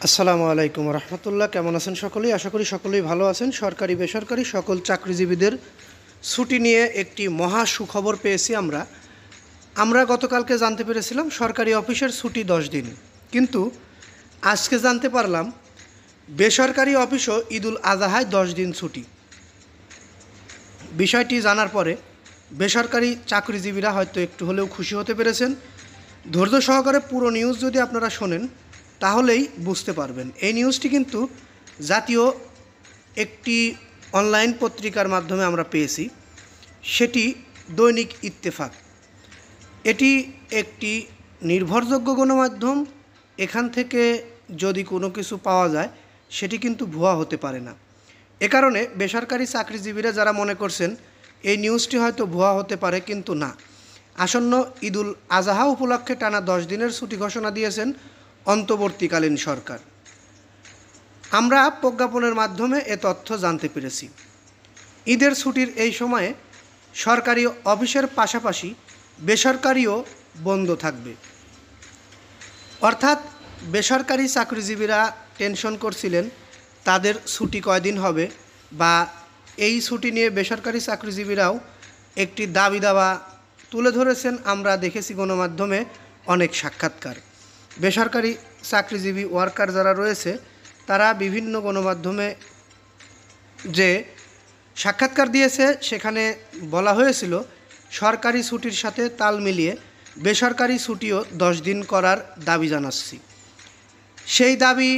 আসসালামু আলাইকুম রহমতুল্লাহ। কেমন আছেন সকলেই? আশা করি সকলেই ভালো আছেন। সরকারি বেসরকারি সকল চাকরিজীবীদের ছুটি নিয়ে একটি মহা সুখবর পেয়েছি আমরা গতকালকে জানতে পেরেছিলাম সরকারি অফিসের ছুটি 10 দিন, কিন্তু আজকে জানতে পারলাম বেসরকারি অফিসও ঈদুল আজহায় 10 দিন ছুটি। বিষয়টি জানার পরে বেসরকারি চাকরিজীবীরা হয়তো একটু হলেও খুশি হতে পেরেছেন। ধৈর্য সহকারে পুরো নিউজ যদি আপনারা শোনেন তাহলেই বুঝতে পারবেন। এই নিউজটি কিন্তু জাতীয় একটি অনলাইন পত্রিকার মাধ্যমে আমরা পেয়েছি, সেটি দৈনিক ইত্তেফাক। এটি একটি নির্ভরযোগ্য গণমাধ্যম। এখান থেকে যদি কোনো কিছু পাওয়া যায় সেটি কিন্তু ভুয়া হতে পারে না। এ কারণে বেসরকারি চাকরিজীবীরা যারা মনে করছেন এই নিউজটি হয়তো ভুয়া হতে পারে, কিন্তু না। আসন্ন ঈদুল আজহা উপলক্ষে টানা 10 দিনের ছুটি ঘোষণা দিয়েছেন অন্তর্বর্তীকালীন সরকার। আমরা প্রজ্ঞাপনের মাধ্যমে এ তথ্য জানতে পেরেছি। ঈদের ছুটির এই সময়ে সরকারি অফিসের পাশাপাশি বেসরকারিও বন্ধ থাকবে। অর্থাৎ বেসরকারি চাকরিজীবীরা টেনশন করছিলেন তাদের ছুটি কয়দিন হবে, বা এই ছুটি নিয়ে বেসরকারি চাকরিজীবীরাও একটি দাবি দাওয়া তুলে ধরেছেন। আমরা দেখেছি গণমাধ্যমে অনেক সাক্ষাৎকার। বেসরকারি চাকরিজীবী ওয়ার্কার যারা রয়েছে তারা বিভিন্ন গণমাধ্যমে যে সাক্ষাৎকার দিয়েছে সেখানে বলা হয়েছিল সরকারি ছুটির সাথে তাল মিলিয়ে বেসরকারি ছুটিও 10 দিন করার দাবি জানাচ্ছি। সেই দাবি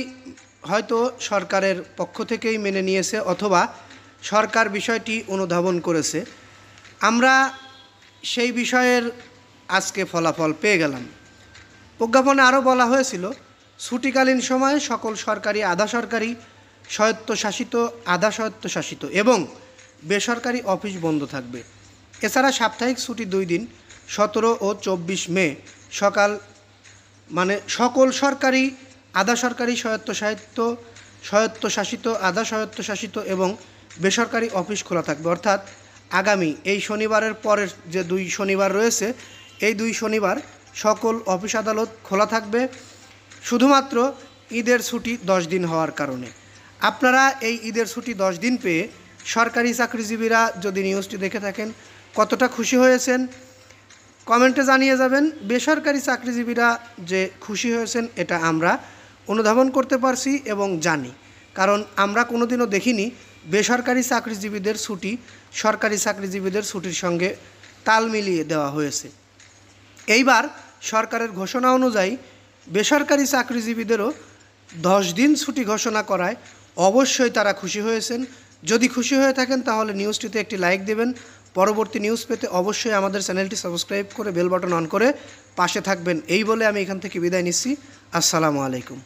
হয়তো সরকারের পক্ষ থেকেই মেনে নিয়েছে, অথবা সরকার বিষয়টি অনুধাবন করেছে। আমরা সেই বিষয়ের আজকে ফলাফল পেয়ে গেলাম। প্রজ্ঞাপনে আরও বলা হয়েছিল ছুটিকালীন সময়ে সকল সরকারি, আধা সরকারি, স্বায়ত্তশাসিত, আধা স্বায়ত্তশাসিত এবং বেসরকারি অফিস বন্ধ থাকবে। এছাড়া সাপ্তাহিক ছুটি 2 দিন 17 ও 24 মে সকাল সকল সরকারি, আধা সরকারি, স্বায়ত্তশাসিত, আধা স্বায়ত্তশাসিত এবং বেসরকারি অফিস খোলা থাকবে। অর্থাৎ আগামী এই শনিবারের পরের যে 2 শনিবার রয়েছে, এই 2 শনিবার সকল অফিস আদালত খোলা থাকবে, শুধুমাত্র ঈদের ছুটি 10 দিন হওয়ার কারণে। আপনারা এই ঈদের ছুটি 10 দিন পেয়ে সরকারি চাকরিজীবীরা যদি নিউজটি দেখে থাকেন কতটা খুশি হয়েছেন কমেন্টে জানিয়ে যাবেন। বেসরকারি চাকরিজীবীরা যে খুশি হয়েছেন এটা আমরা অনুধাবন করতে পারছি এবং জানি, কারণ আমরা কোনোদিনও দেখিনি বেসরকারি চাকরিজীবীদের ছুটি সরকারি চাকরিজীবীদের ছুটির সঙ্গে তাল মিলিয়ে দেওয়া হয়েছে। এইবার সরকারের ঘোষণা অনুযায়ী বেসরকারি চাকরিজীবীদেরও 10 দিন ছুটি ঘোষণা করায় অবশ্যই তারা খুশি হয়েছেন। যদি খুশি হয়ে থাকেন তাহলে নিউজটিতে একটি লাইক দেবেন। পরবর্তী নিউজ পেতে অবশ্যই আমাদের চ্যানেলটি সাবস্ক্রাইব করে বেল বাটন অন করে পাশে থাকবেন। এই বলে আমি এখান থেকে বিদায় নিচ্ছি। আসসালামু আলাইকুম।